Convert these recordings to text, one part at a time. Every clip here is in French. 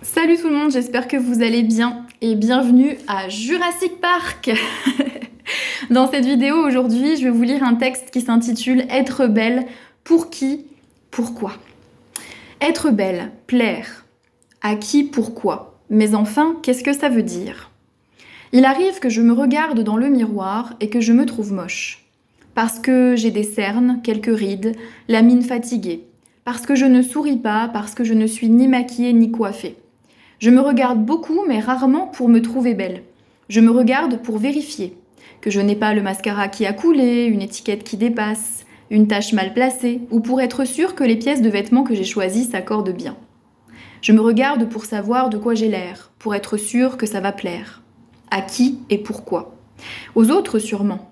Salut tout le monde, j'espère que vous allez bien et bienvenue à Jurassic Park. Dans cette vidéo aujourd'hui, je vais vous lire un texte qui s'intitule Être belle, pour qui, pourquoi. Être belle, plaire. À qui, pourquoi. Mais enfin, qu'est-ce que ça veut dire? Il arrive que je me regarde dans le miroir et que je me trouve moche. Parce que j'ai des cernes, quelques rides, la mine fatiguée. Parce que je ne souris pas, parce que je ne suis ni maquillée ni coiffée. Je me regarde beaucoup, mais rarement pour me trouver belle. Je me regarde pour vérifier que je n'ai pas le mascara qui a coulé, une étiquette qui dépasse, une tache mal placée, ou pour être sûre que les pièces de vêtements que j'ai choisies s'accordent bien. Je me regarde pour savoir de quoi j'ai l'air, pour être sûre que ça va plaire. À qui et pourquoi? Aux autres sûrement.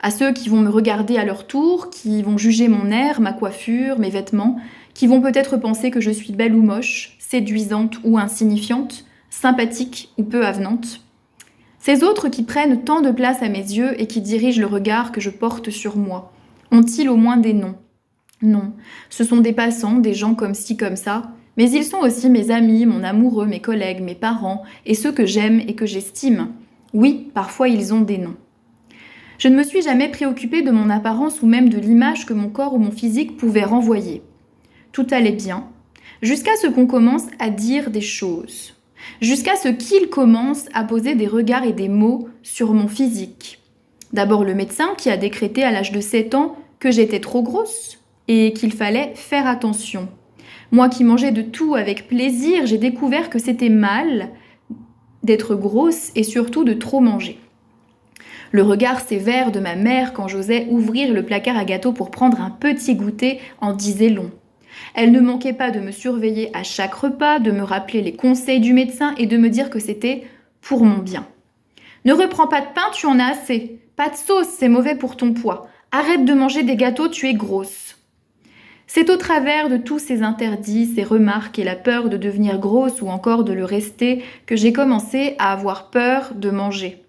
À ceux qui vont me regarder à leur tour, qui vont juger mon air, ma coiffure, mes vêtements, qui vont peut-être penser que je suis belle ou moche, séduisante ou insignifiante, sympathique ou peu avenante. Ces autres qui prennent tant de place à mes yeux et qui dirigent le regard que je porte sur moi, ont-ils au moins des noms? Non, ce sont des passants, des gens comme ci comme ça, mais ils sont aussi mes amis, mon amoureux, mes collègues, mes parents, et ceux que j'aime et que j'estime. Oui, parfois ils ont des noms. Je ne me suis jamais préoccupée de mon apparence ou même de l'image que mon corps ou mon physique pouvait renvoyer. Tout allait bien, jusqu'à ce qu'on commence à dire des choses, jusqu'à ce qu'il commence à poser des regards et des mots sur mon physique. D'abord le médecin qui a décrété à l'âge de 7 ans que j'étais trop grosse et qu'il fallait faire attention. Moi qui mangeais de tout avec plaisir, j'ai découvert que c'était mal d'être grosse et surtout de trop manger. Le regard sévère de ma mère quand j'osais ouvrir le placard à gâteaux pour prendre un petit goûter en disait long. Elle ne manquait pas de me surveiller à chaque repas, de me rappeler les conseils du médecin et de me dire que c'était pour mon bien. Ne reprends pas de pain, tu en as assez. Pas de sauce, c'est mauvais pour ton poids. Arrête de manger des gâteaux, tu es grosse. C'est au travers de tous ces interdits, ces remarques et la peur de devenir grosse ou encore de le rester que j'ai commencé à avoir peur de manger.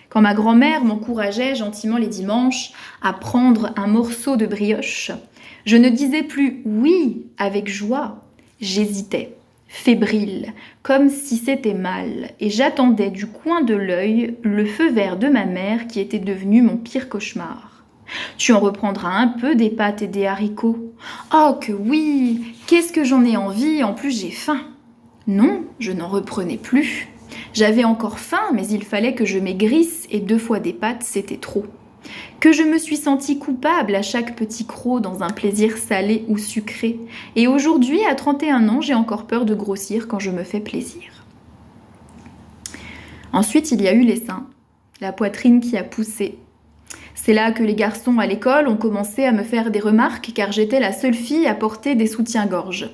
Quand ma grand-mère m'encourageait gentiment les dimanches à prendre un morceau de brioche, je ne disais plus oui avec joie, j'hésitais, fébrile, comme si c'était mal, et j'attendais du coin de l'œil le feu vert de ma mère qui était devenu mon pire cauchemar. Tu en reprendras un peu des pâtes et des haricots. Oh que oui, qu'est-ce que j'en ai envie, en plus j'ai faim. Non, je n'en reprenais plus. J'avais encore faim, mais il fallait que je maigrisse et 2 fois des pâtes, c'était trop. Que je me suis sentie coupable à chaque petit croc dans un plaisir salé ou sucré. Et aujourd'hui, à 31 ans, j'ai encore peur de grossir quand je me fais plaisir. Ensuite, il y a eu les seins, la poitrine qui a poussé. C'est là que les garçons à l'école ont commencé à me faire des remarques car j'étais la seule fille à porter des soutiens-gorge.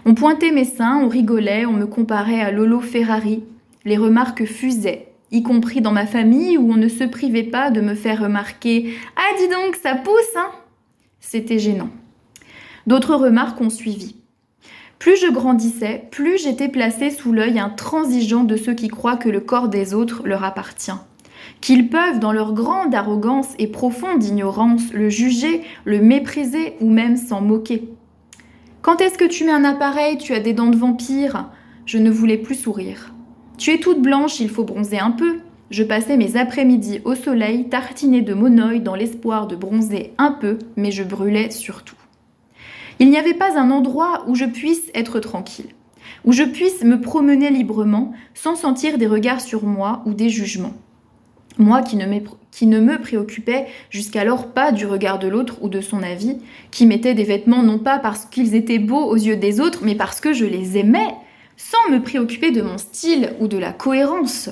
On pointait mes seins, on rigolait, on me comparait à Lolo Ferrari. Les remarques fusaient, y compris dans ma famille où on ne se privait pas de me faire remarquer « Ah, dis donc, ça pousse, hein ?» C'était gênant. D'autres remarques ont suivi. Plus je grandissais, plus j'étais placée sous l'œil intransigeant de ceux qui croient que le corps des autres leur appartient. Qu'ils peuvent, dans leur grande arrogance et profonde ignorance, le juger, le mépriser ou même s'en moquer. Quand est-ce que tu mets un appareil, tu as des dents de vampire? Je ne voulais plus sourire. Tu es toute blanche, il faut bronzer un peu. Je passais mes après-midi au soleil, tartinée de monoï dans l'espoir de bronzer un peu, mais je brûlais surtout. Il n'y avait pas un endroit où je puisse être tranquille, où je puisse me promener librement sans sentir des regards sur moi ou des jugements. Moi qui ne me préoccupais jusqu'alors pas du regard de l'autre ou de son avis, qui mettais des vêtements non pas parce qu'ils étaient beaux aux yeux des autres, mais parce que je les aimais, sans me préoccuper de mon style ou de la cohérence,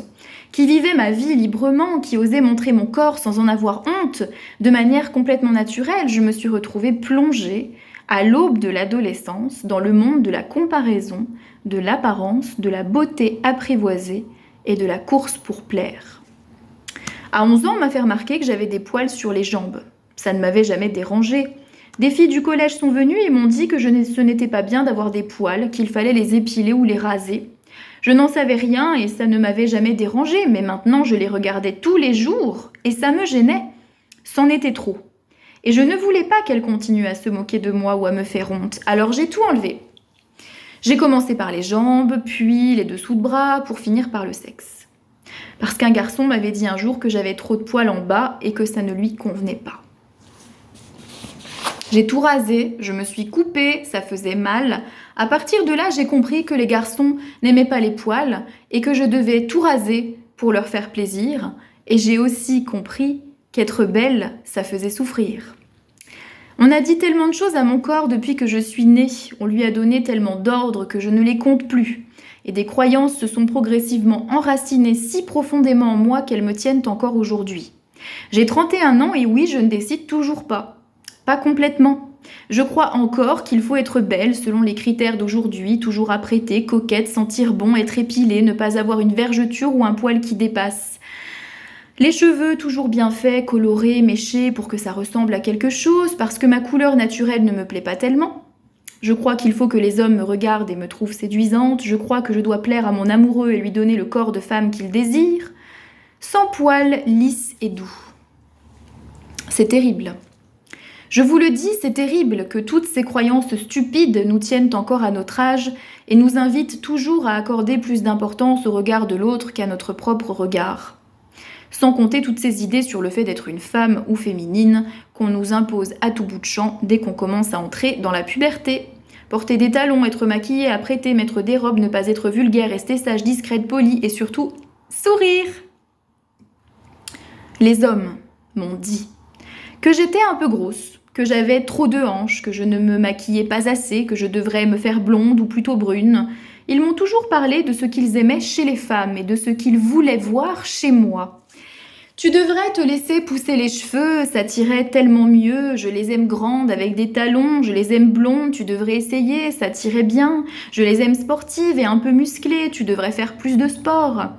qui vivais ma vie librement, qui osait montrer mon corps sans en avoir honte, de manière complètement naturelle, je me suis retrouvée plongée, à l'aube de l'adolescence, dans le monde de la comparaison, de l'apparence, de la beauté apprivoisée et de la course pour plaire. À 11 ans, on m'a fait remarquer que j'avais des poils sur les jambes. Ça ne m'avait jamais dérangée. Des filles du collège sont venues et m'ont dit que ce n'était pas bien d'avoir des poils, qu'il fallait les épiler ou les raser. Je n'en savais rien et ça ne m'avait jamais dérangée, mais maintenant je les regardais tous les jours et ça me gênait. C'en était trop. Et je ne voulais pas qu'elles continuent à se moquer de moi ou à me faire honte, alors j'ai tout enlevé. J'ai commencé par les jambes, puis les dessous de bras, pour finir par le sexe. Parce qu'un garçon m'avait dit un jour que j'avais trop de poils en bas et que ça ne lui convenait pas. J'ai tout rasé, je me suis coupée, ça faisait mal. À partir de là, j'ai compris que les garçons n'aimaient pas les poils et que je devais tout raser pour leur faire plaisir. Et j'ai aussi compris qu'être belle, ça faisait souffrir. On a dit tellement de choses à mon corps depuis que je suis née. On lui a donné tellement d'ordres que je ne les compte plus. Et des croyances se sont progressivement enracinées si profondément en moi qu'elles me tiennent encore aujourd'hui. J'ai 31 ans et oui, je ne décide toujours pas. Pas complètement. Je crois encore qu'il faut être belle selon les critères d'aujourd'hui, toujours apprêtée, coquette, sentir bon, être épilée, ne pas avoir une vergeture ou un poil qui dépasse. Les cheveux toujours bien faits, colorés, méchés pour que ça ressemble à quelque chose, parce que ma couleur naturelle ne me plaît pas tellement. Je crois qu'il faut que les hommes me regardent et me trouvent séduisante. Je crois que je dois plaire à mon amoureux et lui donner le corps de femme qu'il désire. Sans poils, lisse et doux. C'est terrible. Je vous le dis, c'est terrible que toutes ces croyances stupides nous tiennent encore à notre âge et nous invitent toujours à accorder plus d'importance au regard de l'autre qu'à notre propre regard. Sans compter toutes ces idées sur le fait d'être une femme ou féminine qu'on nous impose à tout bout de champ dès qu'on commence à entrer dans la puberté. Porter des talons, être maquillée, apprêtée, mettre des robes, ne pas être vulgaire, rester sage, discrète, polie et surtout sourire. Les hommes m'ont dit que j'étais un peu grosse, que j'avais trop de hanches, que je ne me maquillais pas assez, que je devrais me faire blonde ou plutôt brune. Ils m'ont toujours parlé de ce qu'ils aimaient chez les femmes et de ce qu'ils voulaient voir chez moi. Tu devrais te laisser pousser les cheveux, ça t'irait tellement mieux, je les aime grandes avec des talons, je les aime blondes, tu devrais essayer, ça t'irait bien, je les aime sportives et un peu musclées, tu devrais faire plus de sport.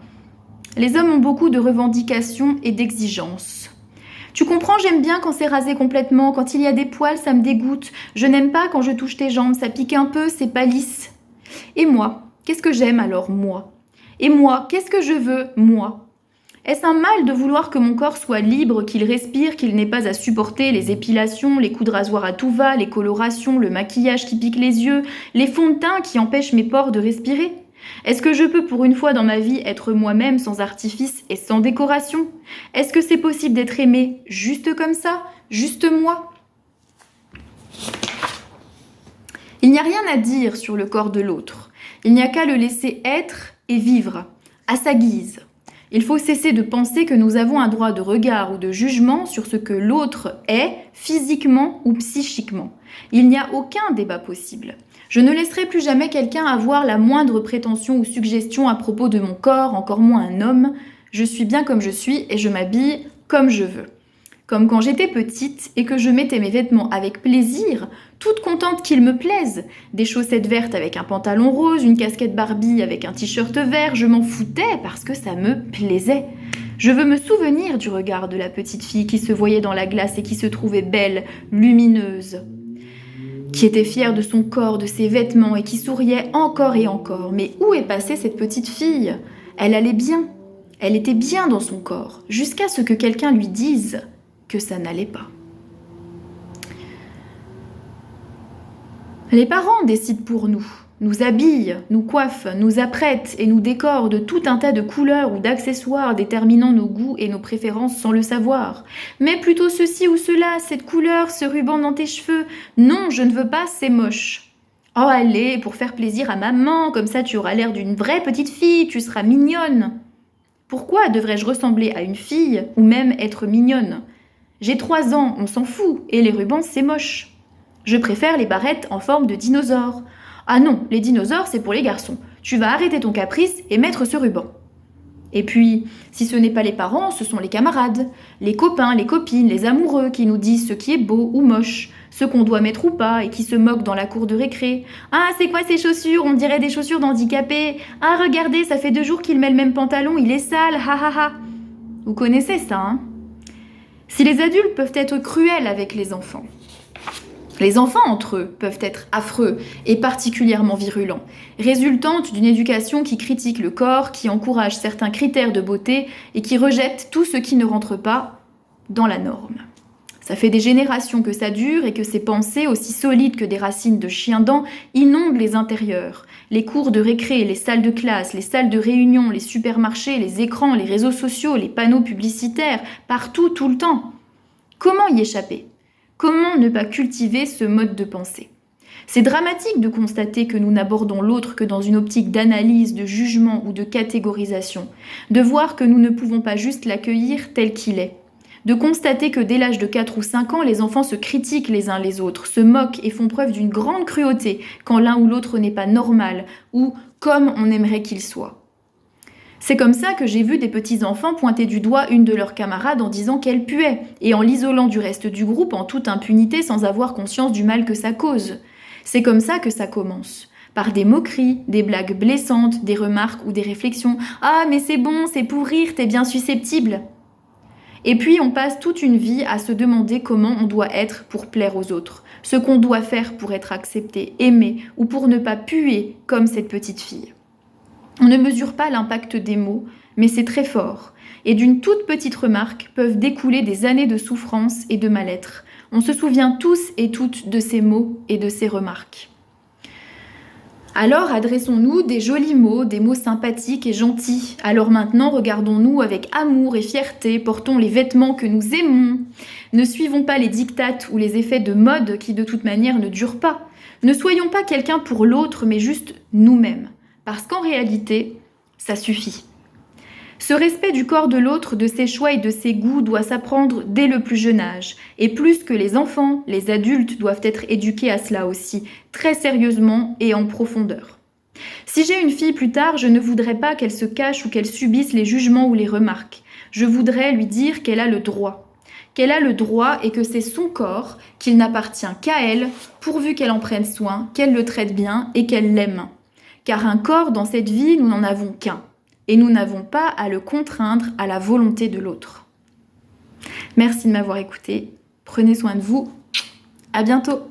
Les hommes ont beaucoup de revendications et d'exigences. Tu comprends, j'aime bien quand c'est rasé complètement, quand il y a des poils, ça me dégoûte. Je n'aime pas quand je touche tes jambes, ça pique un peu, c'est pas lisse. Et moi, qu'est-ce que j'aime alors, moi? Et moi, qu'est-ce que je veux, moi? Est-ce un mal de vouloir que mon corps soit libre, qu'il respire, qu'il n'ait pas à supporter les épilations, les coups de rasoir à tout va, les colorations, le maquillage qui pique les yeux, les fonds de teint qui empêchent mes pores de respirer? Est-ce que je peux pour une fois dans ma vie être moi-même sans artifice et sans décoration? Est-ce que c'est possible d'être aimé juste comme ça, juste moi? Il n'y a rien à dire sur le corps de l'autre. Il n'y a qu'à le laisser être et vivre, à sa guise. Il faut cesser de penser que nous avons un droit de regard ou de jugement sur ce que l'autre est, physiquement ou psychiquement. Il n'y a aucun débat possible. Je ne laisserai plus jamais quelqu'un avoir la moindre prétention ou suggestion à propos de mon corps, encore moins un homme. Je suis bien comme je suis et je m'habille comme je veux. Comme quand j'étais petite et que je mettais mes vêtements avec plaisir, toute contente qu'ils me plaisent. Des chaussettes vertes avec un pantalon rose, une casquette Barbie avec un t-shirt vert, je m'en foutais parce que ça me plaisait. Je veux me souvenir du regard de la petite fille qui se voyait dans la glace et qui se trouvait belle, lumineuse, qui était fière de son corps, de ses vêtements et qui souriait encore et encore. Mais où est passée cette petite fille? Elle allait bien. Elle était bien dans son corps, jusqu'à ce que quelqu'un lui dise que ça n'allait pas. Les parents décident pour nous habillent, nous coiffent, nous apprêtent et nous décorent de tout un tas de couleurs ou d'accessoires déterminant nos goûts et nos préférences sans le savoir. Mais plutôt ceci ou cela, cette couleur, ce ruban dans tes cheveux. Non, je ne veux pas, c'est moche. Oh allez, pour faire plaisir à maman, comme ça tu auras l'air d'une vraie petite fille, tu seras mignonne. Pourquoi devrais-je ressembler à une fille ou même être mignonne? J'ai 3 ans, on s'en fout, et les rubans c'est moche. Je préfère les barrettes en forme de dinosaures. Ah non, les dinosaures c'est pour les garçons. Tu vas arrêter ton caprice et mettre ce ruban. Et puis, si ce n'est pas les parents, ce sont les camarades, les copains, les copines, les amoureux qui nous disent ce qui est beau ou moche, ce qu'on doit mettre ou pas et qui se moquent dans la cour de récré. Ah, c'est quoi ces chaussures? On dirait des chaussures d'handicapés. Ah, regardez, ça fait 2 jours qu'il met le même pantalon, il est sale, ha ha ha. Vous connaissez ça, hein? Si les adultes peuvent être cruels avec les enfants entre eux peuvent être affreux et particulièrement virulents, résultante d'une éducation qui critique le corps, qui encourage certains critères de beauté et qui rejette tout ce qui ne rentre pas dans la norme. Ça fait des générations que ça dure et que ces pensées, aussi solides que des racines de chien-dent, inondent les intérieurs. Les cours de récré, les salles de classe, les salles de réunion, les supermarchés, les écrans, les réseaux sociaux, les panneaux publicitaires, partout, tout le temps. Comment y échapper ? Comment ne pas cultiver ce mode de pensée ? C'est dramatique de constater que nous n'abordons l'autre que dans une optique d'analyse, de jugement ou de catégorisation, de voir que nous ne pouvons pas juste l'accueillir tel qu'il est, de constater que dès l'âge de 4 ou 5 ans, les enfants se critiquent les uns les autres, se moquent et font preuve d'une grande cruauté quand l'un ou l'autre n'est pas normal ou comme on aimerait qu'il soit. C'est comme ça que j'ai vu des petits-enfants pointer du doigt une de leurs camarades en disant qu'elle puait, et en l'isolant du reste du groupe en toute impunité sans avoir conscience du mal que ça cause. C'est comme ça que ça commence. Par des moqueries, des blagues blessantes, des remarques ou des réflexions. « Ah, mais c'est bon, c'est pour rire, t'es bien susceptible !» Et puis on passe toute une vie à se demander comment on doit être pour plaire aux autres, ce qu'on doit faire pour être accepté, aimé ou pour ne pas puer comme cette petite fille. On ne mesure pas l'impact des mots, mais c'est très fort. Et d'une toute petite remarque peuvent découler des années de souffrance et de mal-être. On se souvient tous et toutes de ces mots et de ces remarques. Alors adressons-nous des jolis mots, des mots sympathiques et gentils. Alors maintenant, regardons-nous avec amour et fierté, portons les vêtements que nous aimons. Ne suivons pas les dictates ou les effets de mode qui de toute manière ne durent pas. Ne soyons pas quelqu'un pour l'autre, mais juste nous-mêmes. Parce qu'en réalité, ça suffit. Ce respect du corps de l'autre, de ses choix et de ses goûts doit s'apprendre dès le plus jeune âge. Et plus que les enfants, les adultes doivent être éduqués à cela aussi, très sérieusement et en profondeur. Si j'ai une fille plus tard, je ne voudrais pas qu'elle se cache ou qu'elle subisse les jugements ou les remarques. Je voudrais lui dire qu'elle a le droit. Qu'elle a le droit et que c'est son corps, qu'il n'appartient qu'à elle, pourvu qu'elle en prenne soin, qu'elle le traite bien et qu'elle l'aime. Car un corps dans cette vie, nous n'en avons qu'un. Et nous n'avons pas à le contraindre à la volonté de l'autre. Merci de m'avoir écouté. Prenez soin de vous. À bientôt.